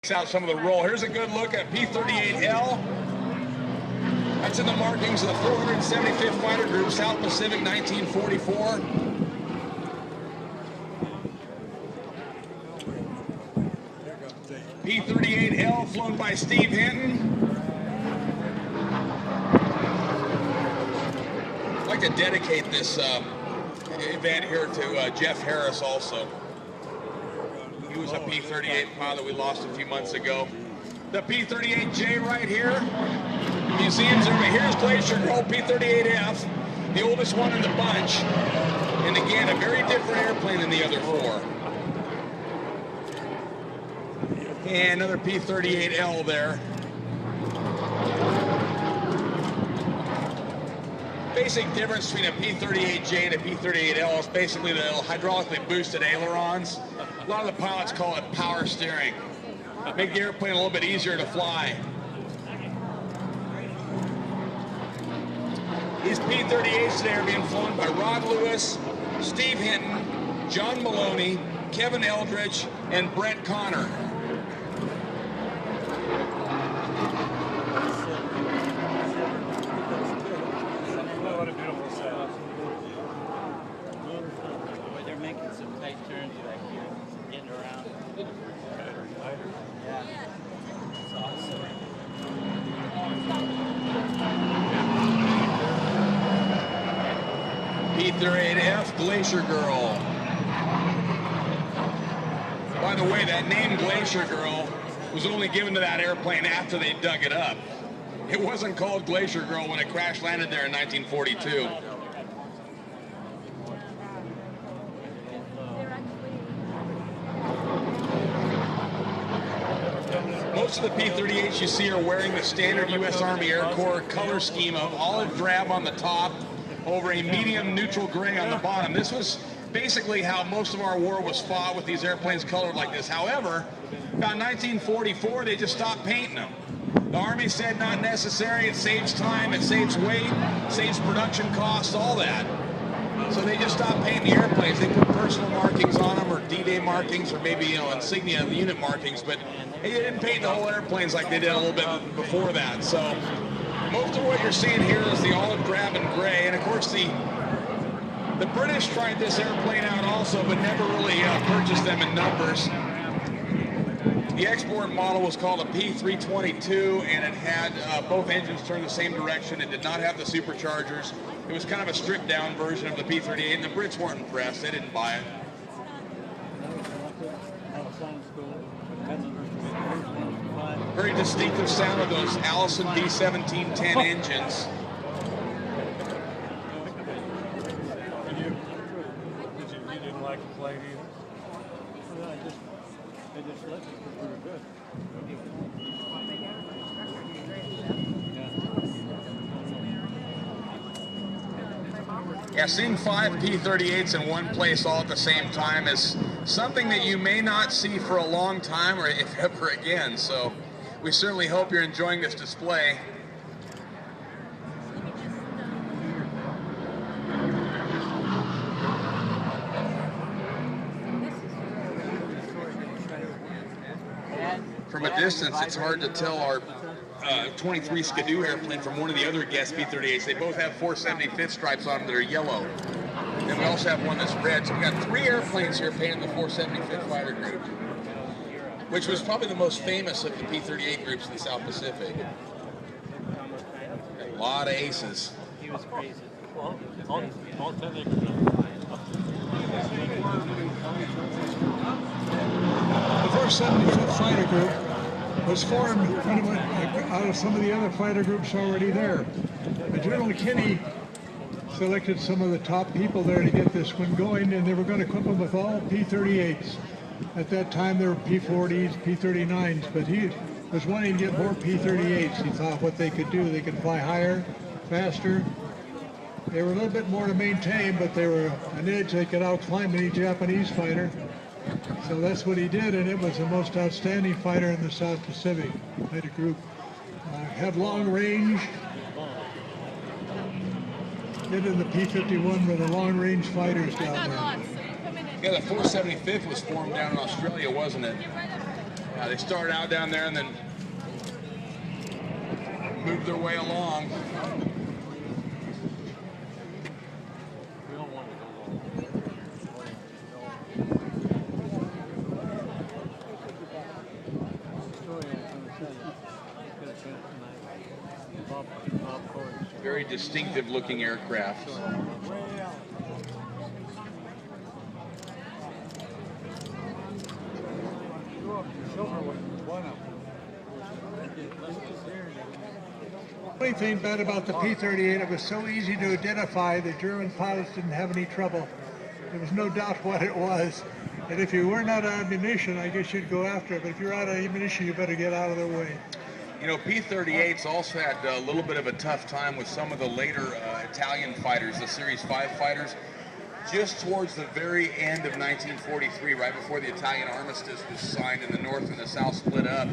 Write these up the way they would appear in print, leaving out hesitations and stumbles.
Out some of the roll. Here's a good look at P38L. That's in the markings of the 475th Fighter Group, South Pacific, 1944. P38L flown by Steve Hinton. I'd like to dedicate this event here to Jeff Harris also. He was a P38 pilot we lost a few months ago. The P38J right here. The museum's over. Here's Glacier Girl P38F, the oldest one in the bunch. And again, a very different airplane than the other four. And another P38L there. Basic difference between a P38J and a P38L is basically the hydraulically boosted ailerons. A lot of the pilots call it power steering. Make the airplane a little bit easier to fly. These P38s today are being flown by Rod Lewis, Steve Hinton, John Maloney, Kevin Eldridge, and Brett Connor. What a beautiful setup. They're making some tight turns back here, getting around. Yeah. It's awesome. P38F Glacier Girl. By the way, that name Glacier Girl was only given to that airplane after they dug it up. It wasn't called Glacier Girl when it crash landed there in 1942. Most of the P-38s you see are wearing the standard U.S. Army Air Corps color scheme of olive drab on the top over a medium neutral gray on the bottom. This was basically how most of our war was fought, with these airplanes colored like this. However, about 1944, they just stopped painting them. The Army said not necessary, it saves time, it saves weight, saves production costs, all that. So they just stopped painting the airplanes. They put personal markings on them, or D-Day markings, or maybe, insignia of the unit markings, but they didn't paint the whole airplanes like they did a little bit before that. So most of what you're seeing here is the olive drab and gray, and of course the British tried this airplane out also, but never really purchased them in numbers. The export model was called a P322, and it had both engines turned the same direction. It did not have the superchargers. It was kind of a stripped down version of the P38, and the Brits weren't impressed. They didn't buy it. Very distinctive sound of those Allison B1710 engines. You didn't like the plane either? Well, I just let it because we were good. Yeah, seeing 5 P38s in one place all at the same time is something that you may not see for a long time, or if ever again. So we certainly hope you're enjoying this display. From a distance, it's hard to tell our 23 Skidoo airplane from one of the other guest P-38s. They both have 475th stripes on them that are yellow. And we also have one that's red. So we've got 3 airplanes here painted the 475th Fighter Group, which was probably the most famous of the P-38 groups in the South Pacific. A lot of aces. He was crazy. All 10 The 475th Fighter Group was formed pretty much out of some of the other fighter groups already there. General Kinney selected some of the top people there to get this one going, and they were going to equip them with all P-38s. At that time there were P-40s, P-39s, but he was wanting to get more P-38s. He thought what they could do, they could fly higher, faster. They were a little bit more to maintain, but they were an edge. They could outclimb any Japanese fighter. So that's what he did, and it was the most outstanding fighter in the South Pacific fighter group. Had long range. Did in the P-51 were the long range fighters down there. Yeah, the 475th was formed down in Australia, wasn't it? Yeah, they started out down there and then moved their way along. We don't want to go long. Very distinctive looking aircraft. The only thing bad about the P-38, it was so easy to identify. The German pilots didn't have any trouble. There was no doubt what it was. And if you weren't out of ammunition, I guess you'd go after it. But if you're out of ammunition, you better get out of their way. You know, P-38s also had a little bit of a tough time with some of the later Italian fighters, the Series 5 fighters. Just towards the very end of 1943, right before the Italian armistice was signed and the North and the South split up,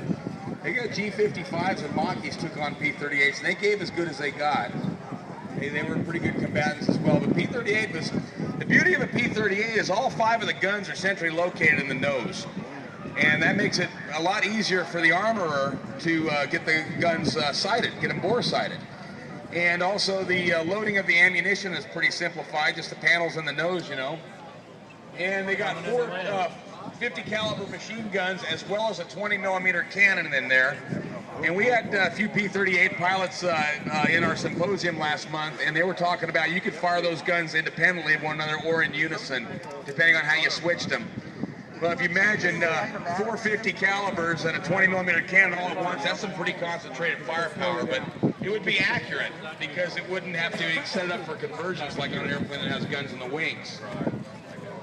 they got G-55s and Mach-Es took on P-38s, and they gave as good as they got. They were pretty good combatants as well, but P-38 was, the beauty of a P-38 is all 5 of the guns are centrally located in the nose. And that makes it a lot easier for the armorer to get the guns sighted, get them bore sighted. And also the loading of the ammunition is pretty simplified, just the panels in the nose, you know. And they got 4 50 caliber machine guns as well as a 20 millimeter cannon in there. And we had a few P-38 pilots in our symposium last month, and they were talking about you could fire those guns independently of one another or in unison, depending on how you switched them. Well, if you imagine 450 calibers and a 20 millimeter cannon all at once, that's some pretty concentrated firepower, but it would be accurate because it wouldn't have to set it up for conversions like on an airplane that has guns in the wings.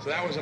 So that was a